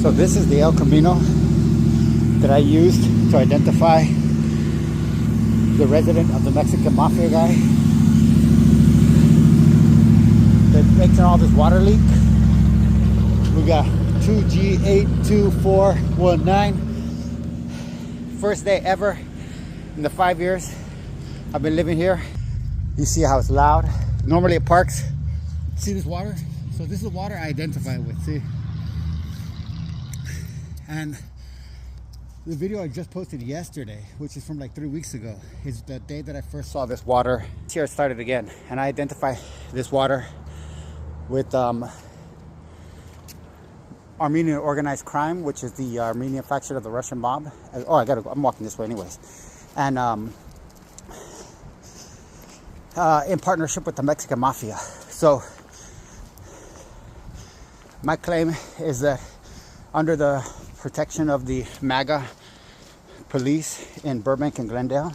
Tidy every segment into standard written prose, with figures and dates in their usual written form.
So this is the El Camino that I used to identify the resident of the Mexican Mafia guy that makes all this water leak. We got 2G82419. First day ever in the 5 years I've been living here. You see how it's loud. Normally it parks. See this water? So this is the water I identify with, see? And the video I just posted yesterday, which is from like 3 weeks ago, is the day that I first saw this water. Here it started again. And I identify this water with Armenian organized crime, which is the Armenian faction of the Russian mob. Oh, I'm walking this way anyways. And in partnership with the Mexican Mafia. So my claim is that under the protection of the MAGA police in Burbank and Glendale,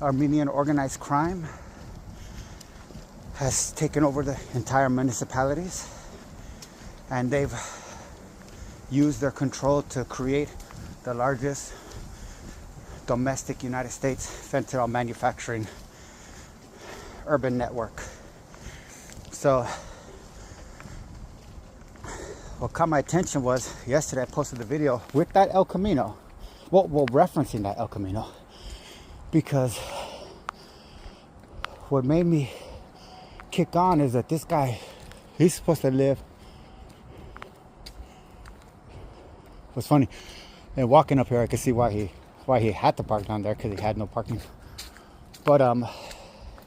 Armenian organized crime has taken over the entire municipalities, and they've used their control to create the largest domestic United States fentanyl manufacturing urban network. So what caught my attention was yesterday I posted the video with that El Camino, well referencing that El Camino, because what made me kick on is that this guy, he's supposed to live. What's funny, and walking up here I could see why he had to park down there, because he had no parking. But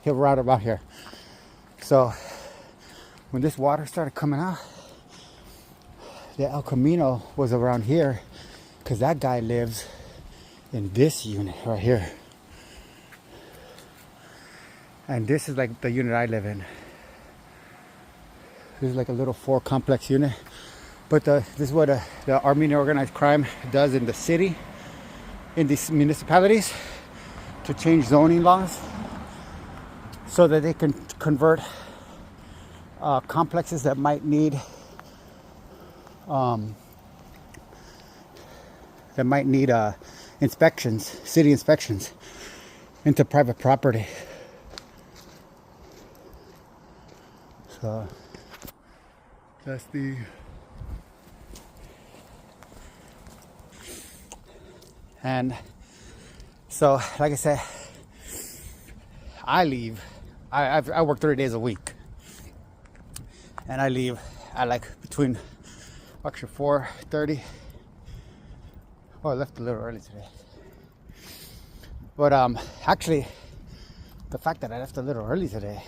he'll right about here. So when this water started coming out, the El Camino was around here, because that guy lives in this unit right here. And this is like the unit I live in. This is like a little 4 complex unit. But this is what the Armenian organized crime does in the city, in these municipalities, to change zoning laws so that they can convert complexes that might need inspections, city inspections, into private property. So that's the and so, like I said, I leave. I work 3 days a week, and I leave at like between actually 4:30. Oh, I left a little early today. But actually, the fact that I left a little early today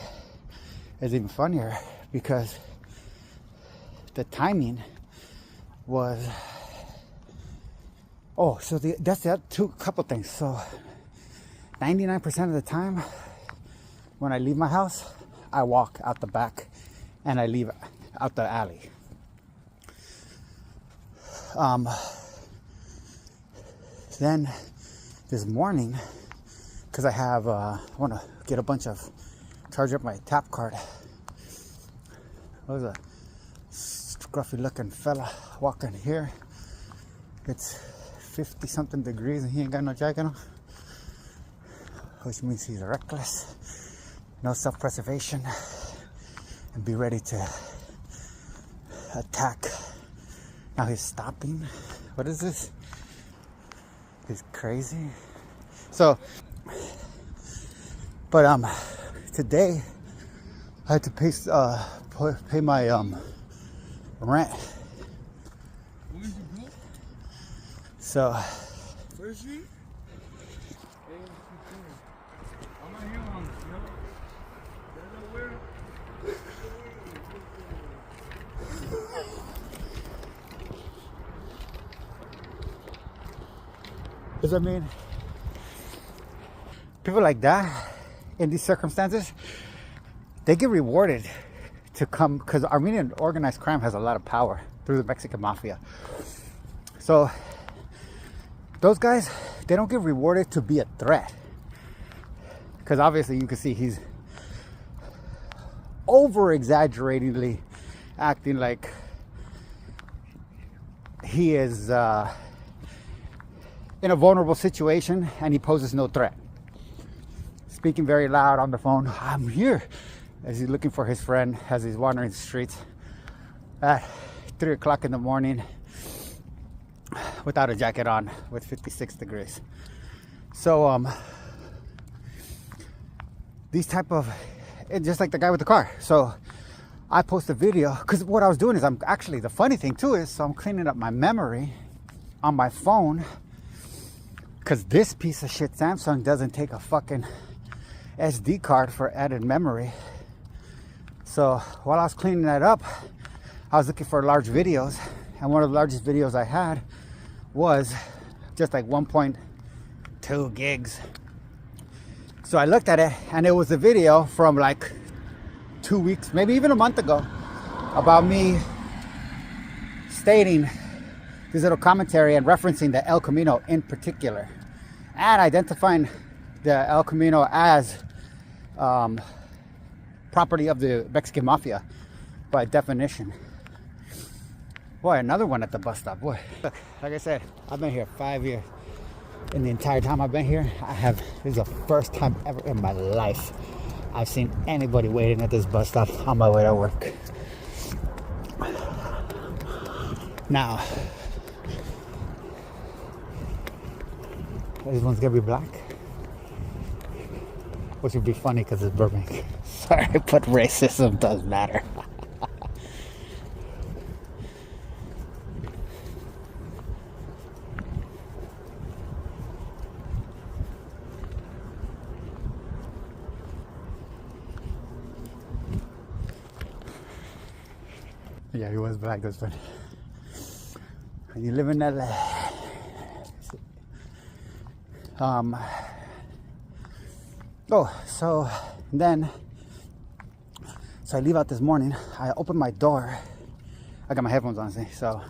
is even funnier, because the timing was. Oh, so that's the couple things. So 99% of the time when I leave my house, I walk out the back and I leave out the alley. Then this morning, because I want to get a bunch of, charge up my tap card. There's a scruffy looking fella walking here. It's 50 something degrees and he ain't got no jacket on, which means he's reckless, no self-preservation, and be ready to attack. Now he's stopping. What is this? He's crazy. So, but today I had to pay my rent. So does that mean people like that in these circumstances, they get rewarded to come, because Armenian organized crime has a lot of power through the Mexican Mafia. So those guys, they don't get rewarded to be a threat, because obviously you can see he's over exaggeratingly acting like he is in a vulnerable situation and he poses no threat. Speaking very loud on the phone, I'm here, as he's looking for his friend as he's wandering the streets at 3 o'clock in the morning without a jacket on with 56 degrees. So these type of, just like the guy with the car. So I post a video because what I was doing is the funny thing too is, so I'm cleaning up my memory on my phone because this piece of shit Samsung doesn't take a fucking SD card for added memory. So while I was cleaning that up, I was looking for large videos, and one of the largest videos I had was just like 1.2 gigs. So I looked at it, and it was a video from like 2 weeks, maybe even a month ago, about me stating this little commentary and referencing the El Camino in particular, and identifying the El Camino as property of the Mexican Mafia by definition. Boy, another one at the bus stop. Boy, look, like I said, I've been here 5 years. In the entire time I've been here, this is the first time ever in my life I've seen anybody waiting at this bus stop on my way to work. Now, this one's gonna be black, which would be funny because it's Burbank. Sorry, but racism does matter. Yeah, he was black, that's funny. And you live in LA. So I leave out this morning. I open my door. I got my headphones on, see? So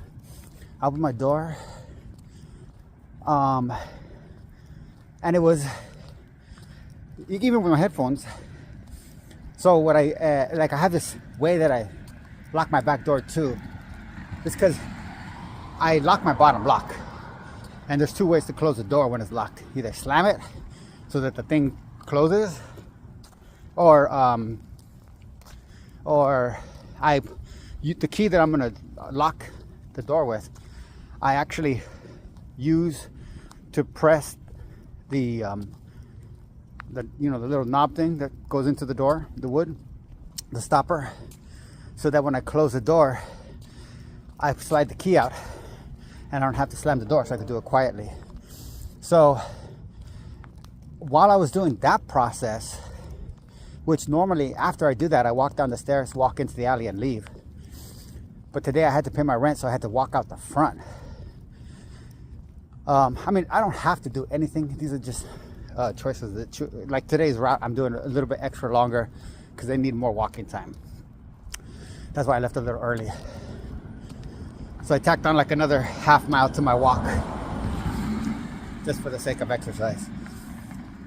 I open my door. And it was, even with my headphones. So what I have this way that I lock my back door too. It's because I lock my bottom lock. And there's two ways to close the door when it's locked. Either slam it so that the thing closes, or the key that I'm gonna lock the door with, I actually use to press the little knob thing that goes into the door, the wood, the stopper, so that when I close the door, I slide the key out and I don't have to slam the door, so I can do it quietly. So while I was doing that process, which normally after I do that, I walk down the stairs, walk into the alley and leave. But today I had to pay my rent, so I had to walk out the front. I mean, I don't have to do anything. These are just choices. Like today's route, I'm doing a little bit extra longer because they need more walking time. That's why I left a little early. So I tacked on like another half mile to my walk, just for the sake of exercise.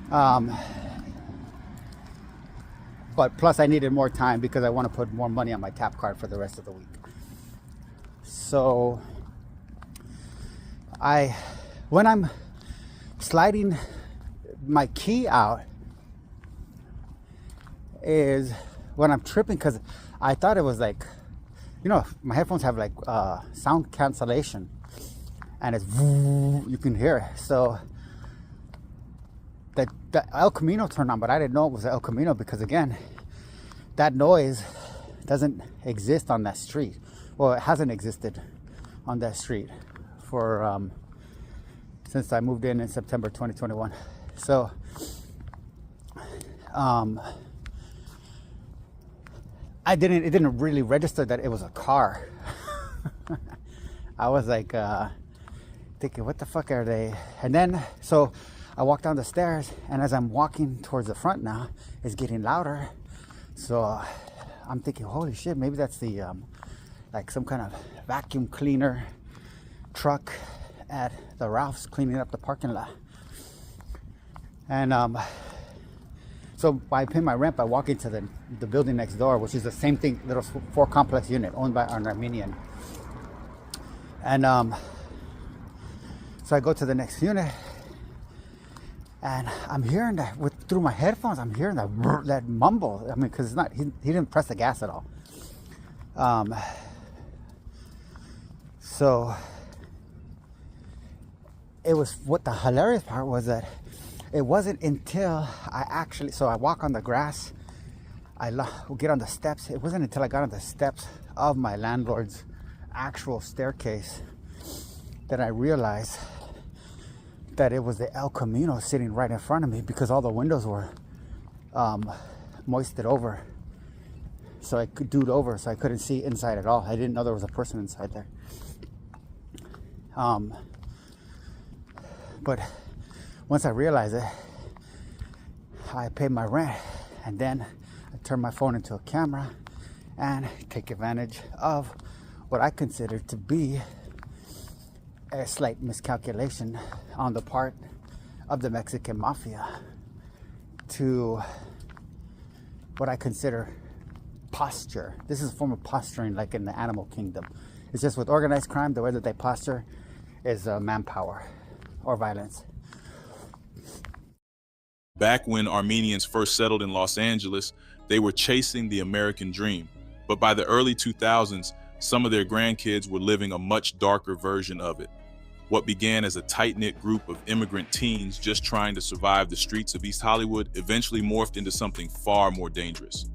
But plus I needed more time because I want to put more money on my tap card for the rest of the week. So when I'm sliding my key out is when I'm tripping, because I thought it was like, my headphones have like sound cancellation, and it's you can hear it. So the El Camino turned on, but I didn't know it was El Camino because, again, that noise doesn't exist on that street. Well, it hasn't existed on that street for since I moved in September 2021. So it didn't really register that it was a car. I was like thinking, what the fuck are they? And then so I walked down the stairs, and as I'm walking towards the front now, it's getting louder. So I'm thinking, holy shit, maybe that's the like some kind of vacuum cleaner truck at the Ralph's cleaning up the parking lot. And so by paying my rent, I walk into the building next door, which is the same thing, little 4 complex unit owned by an Armenian. And so I go to the next unit, and I'm hearing that through my headphones. I'm hearing that mumble. I mean, because it's not he didn't press the gas at all. So it was, what the hilarious part was that it wasn't until I walk on the grass, I get on the steps. It wasn't until I got on the steps of my landlord's actual staircase that I realized that it was the El Camino sitting right in front of me, because all the windows were moisted over. So I could dude over, so I couldn't see inside at all. I didn't know there was a person inside there. But once I realized it, I paid my rent, and then I turned my phone into a camera and take advantage of what I consider to be a slight miscalculation on the part of the Mexican Mafia to what I consider posture. This is a form of posturing, like in the animal kingdom. It's just with organized crime, the way that they posture is manpower or violence. Back when Armenians first settled in Los Angeles, they were chasing the American dream. But by the early 2000s, some of their grandkids were living a much darker version of it. What began as a tight-knit group of immigrant teens just trying to survive the streets of East Hollywood eventually morphed into something far more dangerous: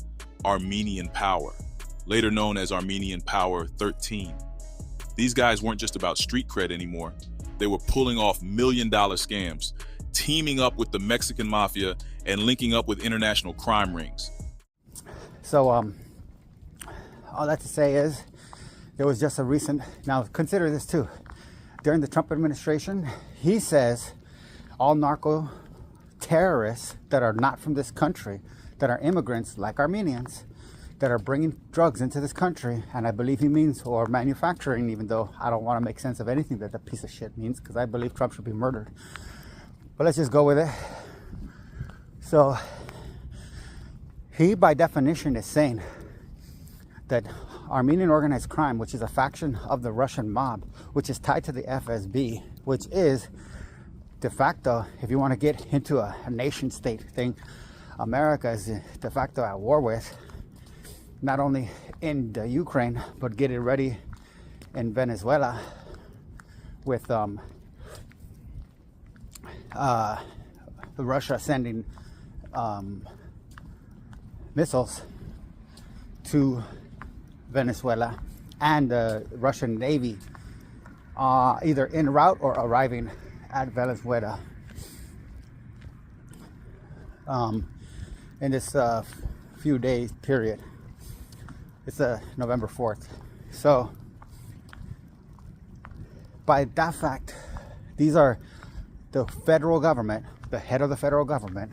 Armenian Power, later known as Armenian Power 13. These guys weren't just about street cred anymore. They were pulling off million-dollar scams, teaming up with the Mexican Mafia, and linking up with international crime rings. So, all that to say is, there was just a recent, now consider this too, during the Trump administration, he says all narco terrorists that are not from this country, that are immigrants like Armenians, that are bringing drugs into this country, and I believe he means, or manufacturing, even though I don't want to make sense of anything that piece of shit means, because I believe Trump should be murdered. But let's just go with it. So he, by definition, is saying that Armenian organized crime, which is a faction of the Russian mob, which is tied to the FSB, which is de facto, if you want to get into a nation state thing, America is de facto at war with, not only in the Ukraine, but get it ready in Venezuela with Russia sending missiles to Venezuela, and the Russian Navy either en route or arriving at Venezuela in this few days period. It's November 4th. So by that fact, these are the federal government, the head of the federal government,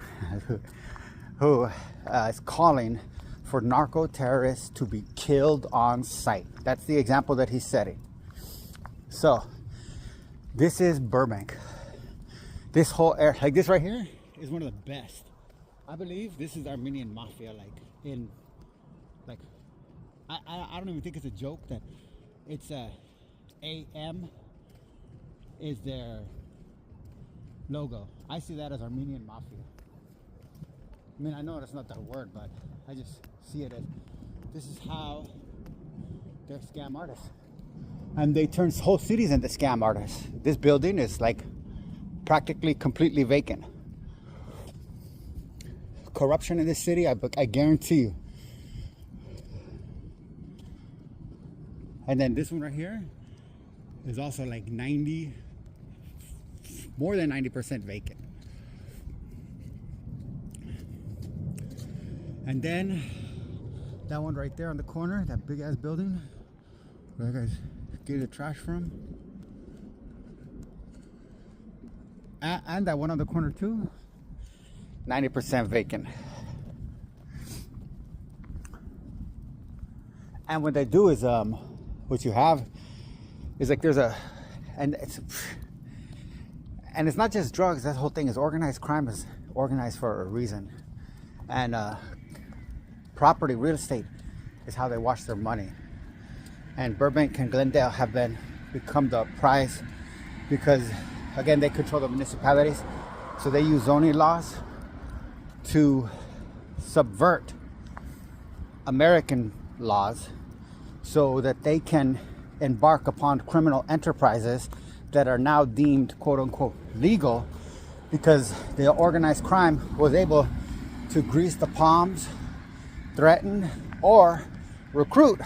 who is calling for narco terrorists to be killed on sight. That's the example that he's setting. So this is Burbank. This whole area, like this right here, is one of the best. I believe this is the Armenian Mafia, I don't even think it's a joke that it's AM is their logo. I see that as Armenian Mafia. I mean, I know that's not that word, but I just see it as, this is how they're scam artists. And they turn whole cities into scam artists. This building is like practically completely vacant. Corruption in this city, I guarantee you. And then this one right here is also like more than 90% vacant. And then that one right there on the corner, that big ass building where you guys get the trash from, and that one on the corner too, 90% vacant. And what they do is what you have is like there's and it's not just drugs. That whole thing is organized crime, is organized for a reason. And property, real estate is how they wash their money. And Burbank and Glendale have been become the prize because, again, they control the municipalities. So they use zoning laws to subvert American laws so that they can embark upon criminal enterprises that are now deemed quote unquote legal because the organized crime was able to grease the palms, threaten, or recruit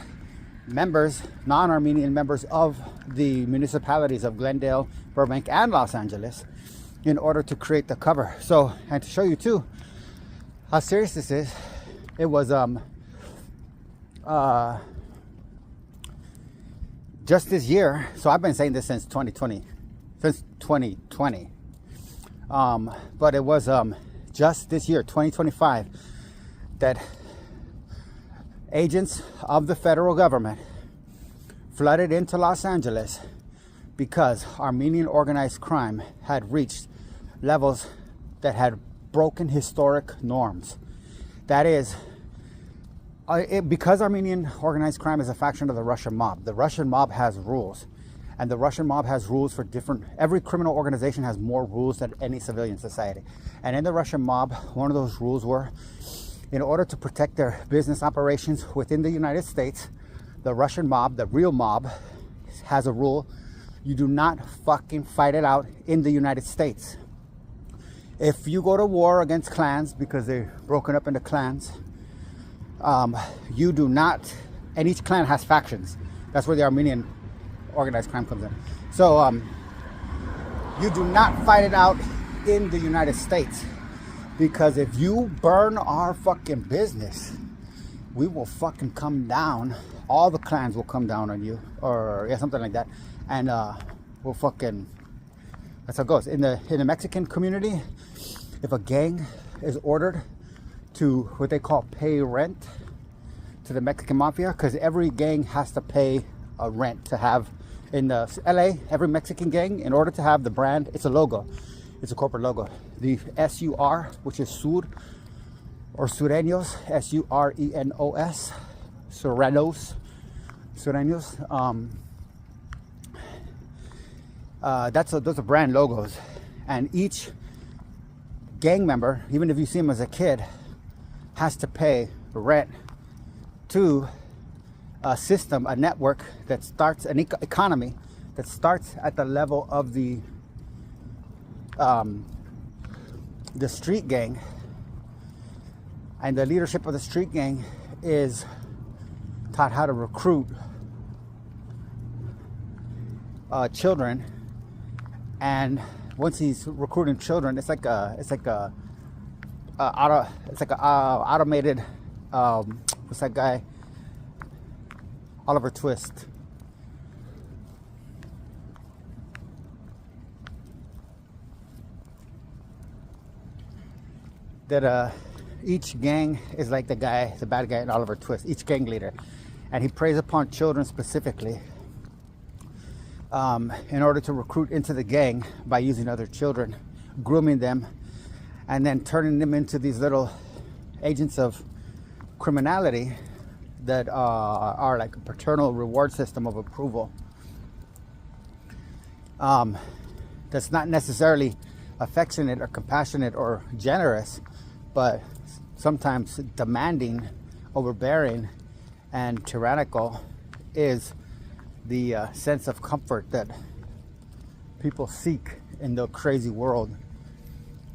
members, non-Armenian members of the municipalities of Glendale, Burbank, and Los Angeles in order to create the cover. So, and to show you too how serious this is, it was just this year. So I've been saying this since 2020, but it was just this year, 2025, that agents of the federal government flooded into Los Angeles because Armenian organized crime had reached levels that had broken historic norms. That is, because Armenian organized crime is a faction of the Russian mob. The Russian mob has rules, and the Russian mob has rules for every criminal organization has more rules than any civilian society. And in the Russian mob, one of those rules were, in order to protect their business operations within the United States, the Russian mob, the real mob, has a rule: you do not fucking fight it out in the United States. If you go to war against clans because they're broken up into clans, you do not, and each clan has factions. That's where the Armenian organized crime comes in. So you do not fight it out in the United States, because if you burn our fucking business, we will fucking come down. All the clans will come down on you, or yeah, something like that, and we'll fucking. That's how it goes. In the Mexican community, if a gang is ordered to what they call pay rent to the Mexican Mafia, because every gang has to pay a rent to have in the LA, every Mexican gang, in order to have the brand, it's a logo. It's a corporate logo. The SUR, which is Sur or Sureños, SURENOS, Sureños. Those are brand logos, and each gang member, even if you see him as a kid, has to pay rent to a system, a network that starts an economy that starts at the level of the street gang, and the leadership of the street gang is taught how to recruit children, and once he's recruiting children, it's like a automated what's that guy? Oliver Twist. That each gang is like the bad guy in Oliver Twist, each gang leader, and he preys upon children specifically in order to recruit into the gang by using other children, grooming them, and then turning them into these little agents of criminality that are like a paternal reward system of approval. That's not necessarily affectionate or compassionate or generous, but sometimes demanding, overbearing, and tyrannical is the sense of comfort that people seek in the crazy world.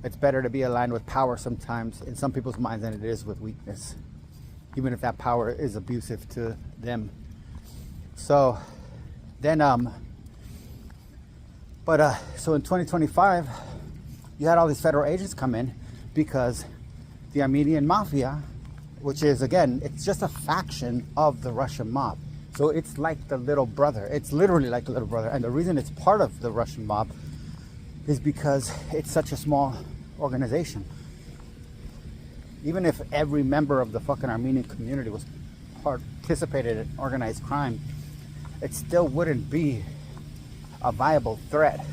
It's better to be aligned with power sometimes in some people's minds than it is with weakness, even if that power is abusive to them. So then, so in 2025, you had all these federal agents come in because the Armenian Mafia, which is, again, it's just a faction of the Russian mob. So it's like the little brother. It's literally like the little brother. And the reason it's part of the Russian mob is because it's such a small organization. Even if every member of the fucking Armenian community was participated in organized crime, it still wouldn't be a viable threat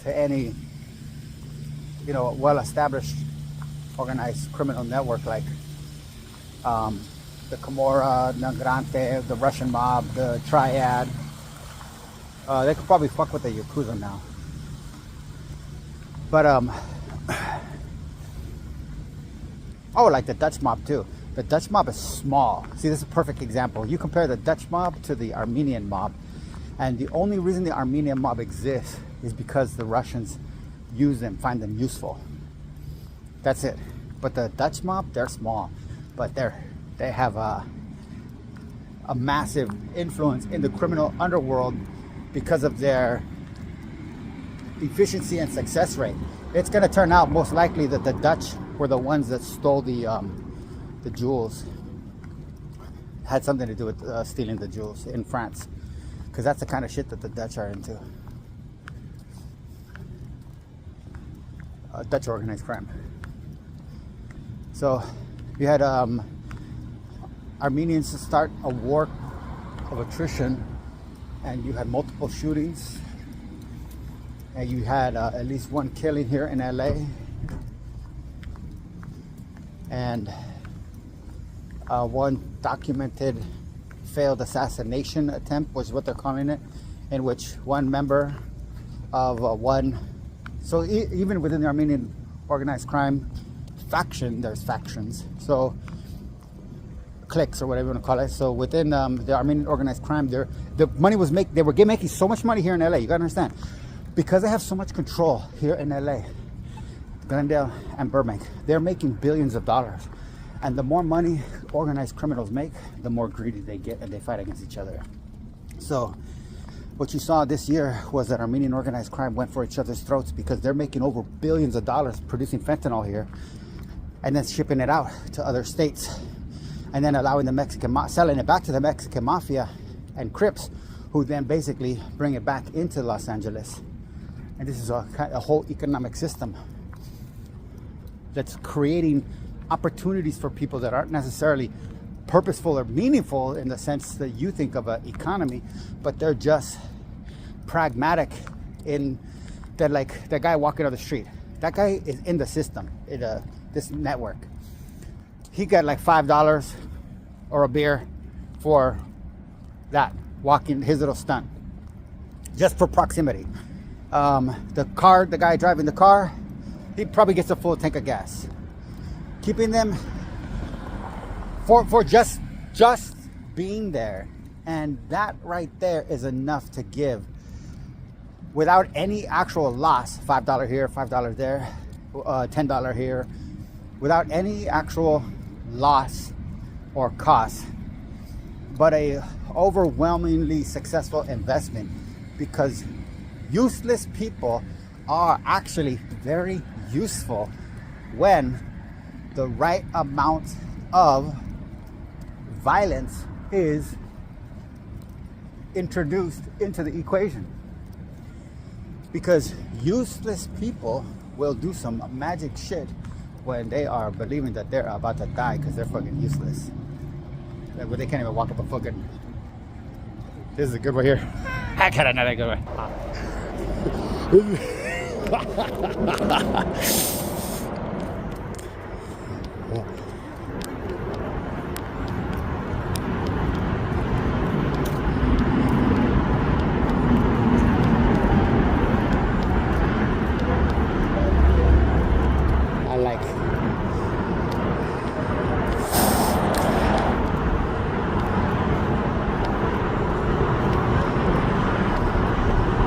to any, well-established organized criminal network like the Camorra, Nagrante, the Russian mob, the Triad, They could probably fuck with the Yakuza now. But oh, like the Dutch mob too. The Dutch mob is small. See, this is a perfect example. You compare the Dutch mob to the Armenian mob, and the only reason the Armenian mob exists is because the Russians use them, find them useful. That's it. But the Dutch mob, they're small, but they have a massive influence in the criminal underworld because of their efficiency and success rate. It's going to turn out most likely that the Dutch were the ones that stole the jewels. Had something to do with stealing the jewels in France, because that's the kind of shit that the Dutch are into. Dutch organized crime. So you had Armenians start a war of attrition, and you had multiple shootings, and you had at least one killing here in LA, and one documented failed assassination attempt, was what they're calling it, in which one member of so even within the Armenian organized crime faction, there's factions, so cliques or whatever you want to call it. So within the Armenian organized crime, the money was they were making so much money here in LA. You gotta understand, because they have so much control here in LA, Glendale and Burbank, they're making billions of dollars. And the more money organized criminals make, the more greedy they get, and they fight against each other. So what you saw this year was that Armenian organized crime went for each other's throats, because they're making over billions of dollars producing fentanyl here and then shipping it out to other states, and then allowing the selling it back to the Mexican Mafia and Crips, who then basically bring it back into Los Angeles. And this is a whole economic system that's creating opportunities for people that aren't necessarily purposeful or meaningful in the sense that you think of an economy, but they're just pragmatic in that. Like that guy walking on the street, that guy is in the system, in this network. He got like $5 or a beer for that, walking his little stunt, just for proximity. The guy driving the car, he probably gets a full tank of gas. Keeping them for just being there, and that right there is enough to give, without any actual loss. $5 here, $5 there, $10 here, without any actual loss or cost, but a overwhelmingly successful investment, because useless people are actually very useful when the right amount of violence is introduced into the equation. Because useless people will do some magic shit when they are believing that they're about to die, because they're fucking useless. Like, they can't even walk up a fucking... This is a good one here. I got another good one.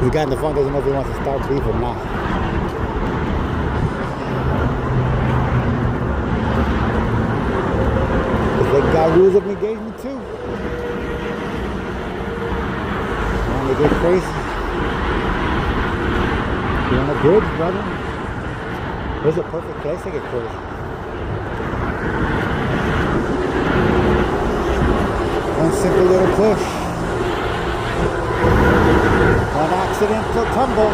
The guy in the front doesn't know if he wants to start beef or not. Because they got rules of engagement too. You want to get crazy? You want a bridge, brother? Here's a perfect place to get crazy. One simple little push. One accidental tumble.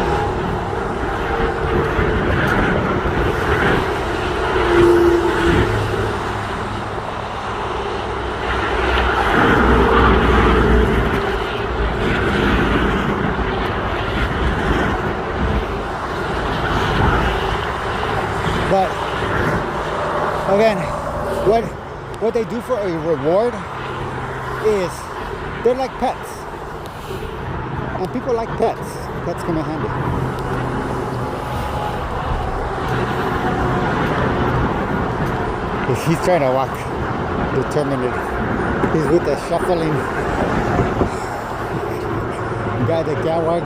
But again, what they do for a reward is they're like pets. And people like pets. Pets come in handy. He's trying to walk determined. He's with the shuffling guy that can't walk.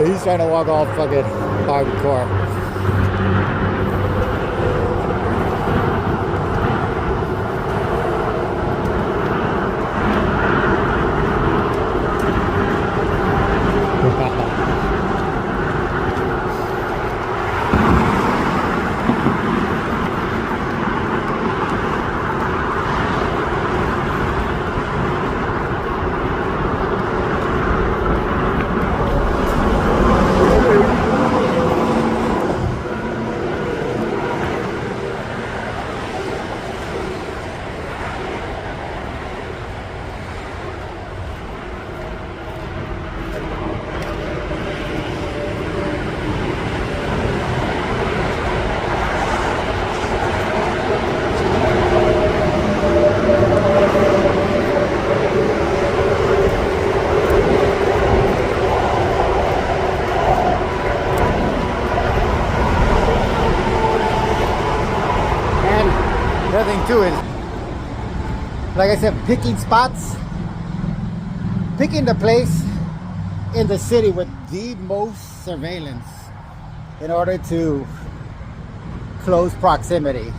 He's trying to walk all fucking hardcore. Another thing too is, like I said, picking spots, picking the place in the city with the most surveillance in order to close proximity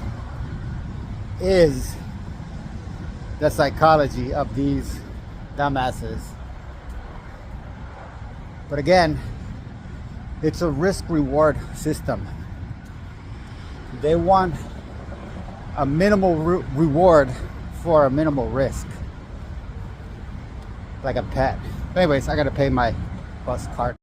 is the psychology of these dumbasses. But again, it's a risk-reward system. They want a minimal reward for a minimal risk, like a pet. But anyways, I gotta pay my bus card.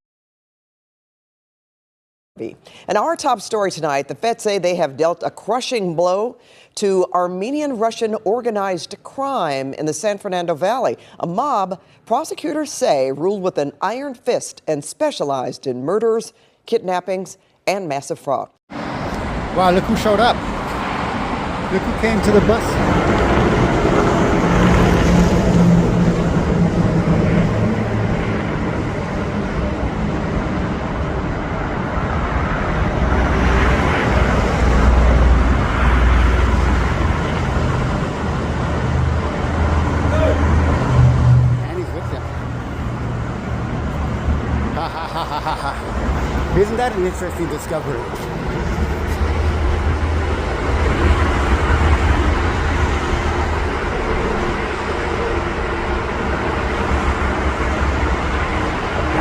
And our top story tonight, the feds say they have dealt a crushing blow to Armenian-Russian organized crime in the San Fernando Valley. A mob, prosecutors say, ruled with an iron fist and specialized in murders, kidnappings, and massive fraud. Wow, look who showed up. Look who came to the bus. And he's with them. Ha ha ha ha ha ha. Isn't that an interesting discovery?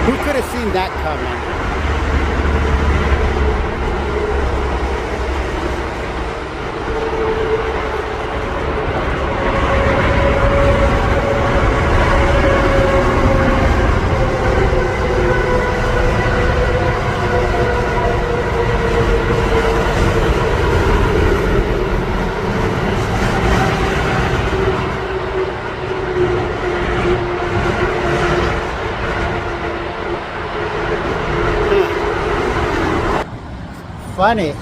Who could have seen that coming? Funny.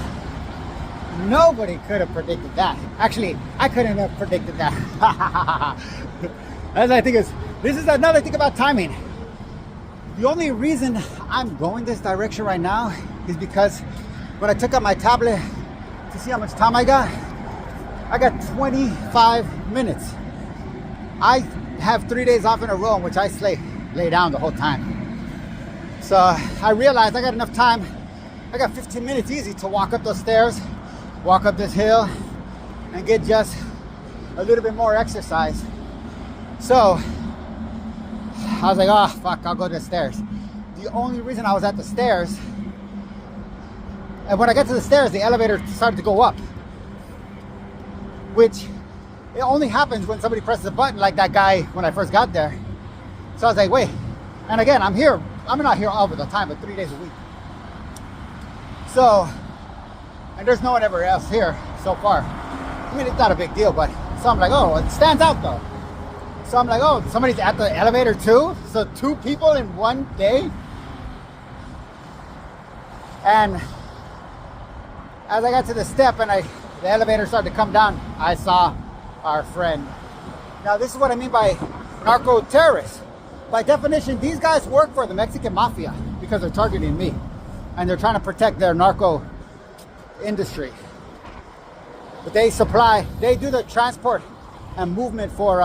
Nobody could have predicted that. Actually, I couldn't have predicted that. As I think this is another thing about timing. The only reason I'm going this direction right now is because when I took out my tablet to see how much time I got 25 minutes. I have 3 days off in a row in which I lay down the whole time. So I realized I got enough time. I got 15 minutes easy to walk up those stairs, walk up this hill, and get just a little bit more exercise. So I was like, oh, fuck, I'll go to the stairs. The only reason I was at the stairs, and when I got to the stairs, the elevator started to go up, which it only happens when somebody presses a button like that guy when I first got there. So I was like, wait, and again, I'm not here all the time, but 3 days a week. So, and there's no one ever else here so far. I mean, it's not a big deal, but so I'm like, oh, it stands out though. So I'm like, oh, somebody's at the elevator too? So 2 people in one day? And as I got to the step and the elevator started to come down, I saw our friend. Now this is what I mean by narco terrorists. by definition, these guys work for the Mexican Mafia because they're targeting me. And they're trying to protect their narco industry. But they do the transport and movement for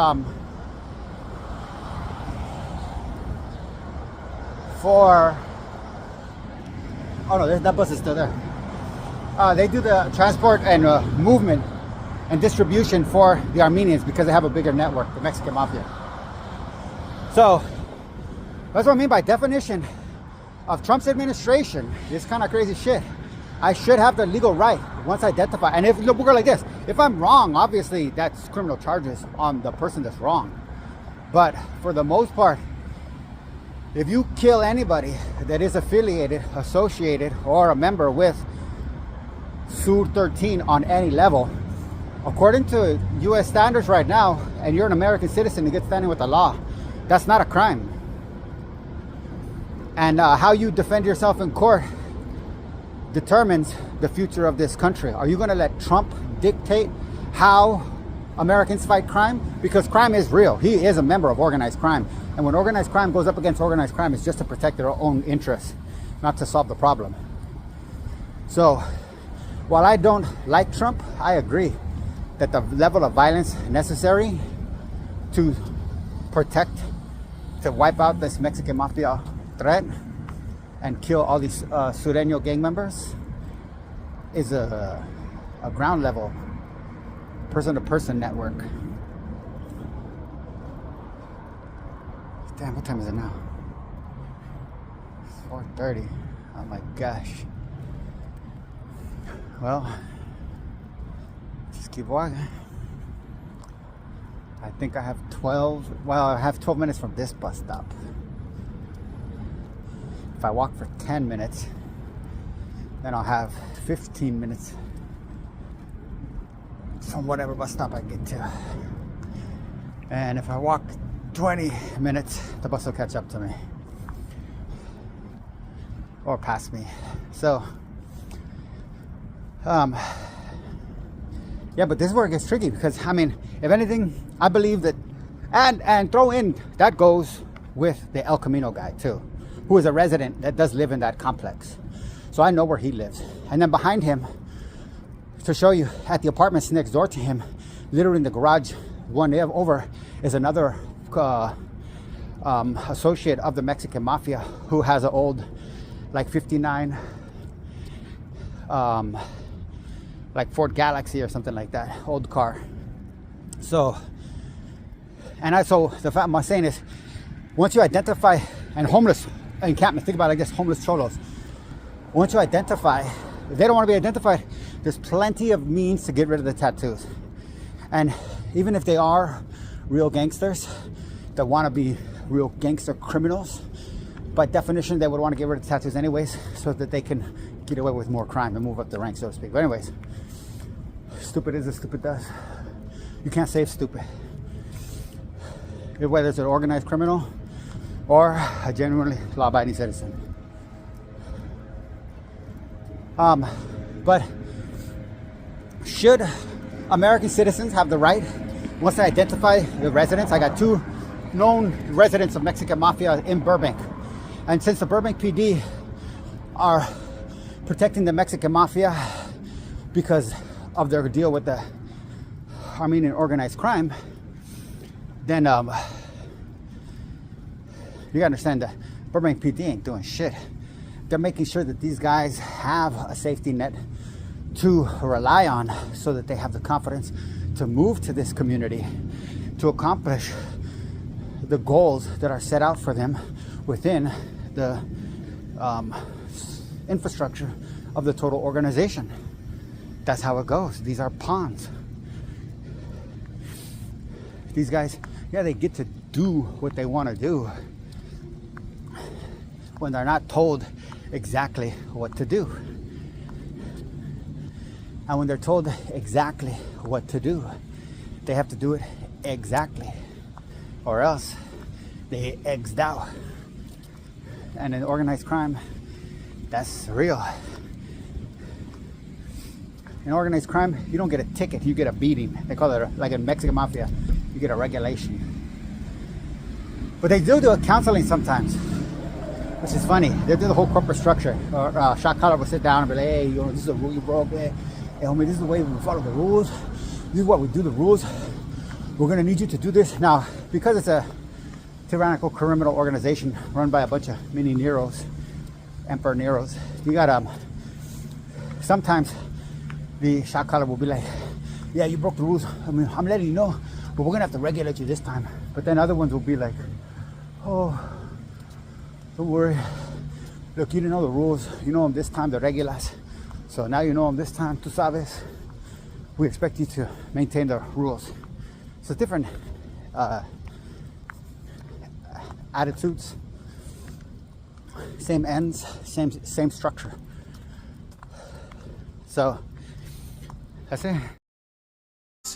oh no, that bus is still there. They do the transport and movement and distribution for the Armenians because they have a bigger network, the Mexican Mafia. So that's what I mean by definition of Trump's administration. This kind of crazy shit. I should have the legal right once identified. And if we'll go like this, if I'm wrong, obviously that's criminal charges on the person that's wrong. But for the most part, if you kill anybody that is affiliated, associated, or a member with Sur 13 on any level, according to U.S. standards right now, and you're an American citizen in good standing with the law, that's not a crime. And how you defend yourself in court determines the future of this country. Are you going to let Trump dictate how Americans fight crime? Because crime is real. He is a member of organized crime. And when organized crime goes up against organized crime, it's just to protect their own interests, not to solve the problem. So while I don't like Trump, I agree that the level of violence necessary to protect, to wipe out this Mexican Mafia threat and kill all these Sureño gang members is a ground level, person-to-person network. Damn, what time is it now? It's 4:30. Oh my gosh. Well, just keep walking. I think I have 12 minutes from this bus stop. If I walk for 10 minutes, then I'll have 15 minutes from whatever bus stop I get to. And if I walk 20 minutes, the bus will catch up to me. Or pass me. So, yeah, but this is where it gets tricky because, I mean, if anything, I believe that, and throw in, that goes with the El Camino guy too, who is a resident that does live in that complex. So I know where he lives. And then behind him, to show you, at the apartments next door to him, literally in the garage, one over, is another associate of the Mexican Mafia who has an old, like 59, like Ford Galaxy or something like that, old car. So, so the fact I'm saying is, once you identify, and homeless encampments, think about it like this, homeless cholos. Once you identify, if they don't want to be identified, there's plenty of means to get rid of the tattoos. And even if they are real gangsters that want to be real gangster criminals, by definition, they would want to get rid of the tattoos anyways, so that they can get away with more crime and move up the ranks, so to speak. But anyways, stupid is as stupid does. You can't save stupid. Whether it's an organized criminal or a genuinely law-abiding citizen. But should American citizens have the right, once they identify the residents? I got 2 known residents of Mexican Mafia in Burbank. And since the Burbank PD are protecting the Mexican Mafia because of their deal with the Armenian organized crime, then you gotta understand that Burbank PD ain't doing shit. They're making sure that these guys have a safety net to rely on so that they have the confidence to move to this community to accomplish the goals that are set out for them within the infrastructure of the total organization. That's how it goes. These are pawns. These guys, yeah, they get to do what they want to do when they're not told exactly what to do. And when they're told exactly what to do, they have to do it exactly, or else they eggsed out. And in organized crime, that's real. In organized crime, you don't get a ticket, you get a beating. They call it, like in Mexican Mafia, you get a regulation. But they do counseling sometimes, which is funny. They do the whole corporate structure. Shot caller will sit down and be like, hey, this is a rule you broke. Hey, homie, this is the way we follow the rules. This is what we do, the rules. We're gonna need you to do this. Now, because it's a tyrannical criminal organization run by a bunch of mini Neros, Emperor Neros, you got sometimes the shot caller will be like, yeah, you broke the rules. I mean, I'm letting you know, but we're gonna have to regulate you this time. But then other ones will be like, oh, don't worry. Look, you didn't know the rules. You know them this time, the regulars. So now you know them this time, tú sabes. We expect you to maintain the rules. So different attitudes, same ends, same structure. So that's it.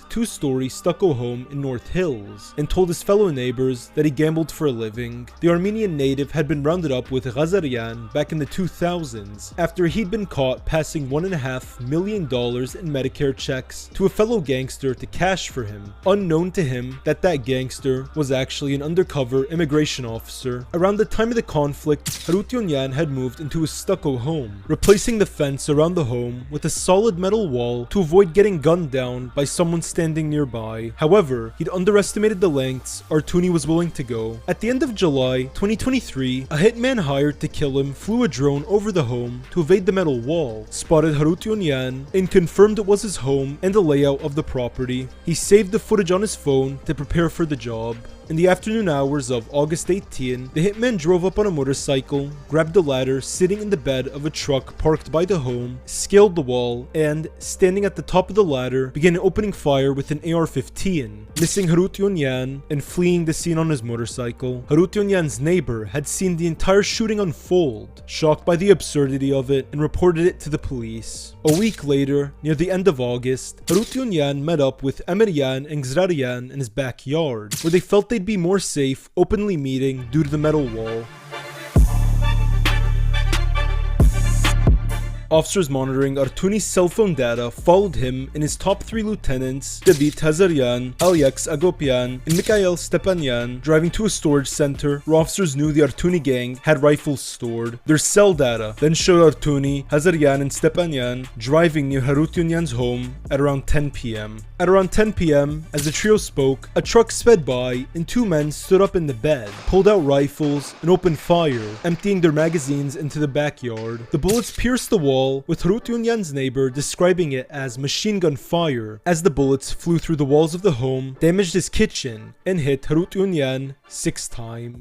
Two-story stucco home in North Hills and told his fellow neighbors that he gambled for a living. The Armenian native had been rounded up with Ghazaryan back in the 2000s after he'd been caught passing $1.5 million in Medicare checks to a fellow gangster to cash for him, unknown to him that that gangster was actually an undercover immigration officer. Around the time of the conflict, Harutyunyan had moved into a stucco home, replacing the fence around the home with a solid metal wall to avoid getting gunned down by someone standing nearby. However, he'd underestimated the lengths Artuni was willing to go. At the end of July 2023, a hitman hired to kill him flew a drone over the home to evade the metal wall, spotted Harutyunyan, and confirmed it was his home and the layout of the property. He saved the footage on his phone to prepare for the job. In the afternoon hours of August 18, the hitman drove up on a motorcycle, grabbed a ladder sitting in the bed of a truck parked by the home, scaled the wall, and, standing at the top of the ladder, began opening fire with an AR-15, missing Harutyunyan and fleeing the scene on his motorcycle. Harutyunyan's neighbor had seen the entire shooting unfold, shocked by the absurdity of it, and reported it to the police. A week later, near the end of August, Harutyunyan met up with Emiryan and Gzraryan in his backyard, where they felt they'd be more safe openly meeting due to the metal wall. Officers monitoring Artuni's cell phone data followed him and his top three lieutenants, David Ghazaryan, Alex Agopian, and Mikhail Stepanyan, driving to a storage center where officers knew the Artuni gang had rifles stored. Their cell data then showed Artuni, Ghazaryan, and Stepanyan driving near Harutyunyan's home at around 10 p.m. At around 10 p.m., as the trio spoke, a truck sped by and two men stood up in the bed, pulled out rifles, and opened fire, emptying their magazines into the backyard. The bullets pierced the wall, with Harutyunyan's neighbor describing it as machine gun fire, as the bullets flew through the walls of the home, damaged his kitchen, and hit Harutyunyan 6 times.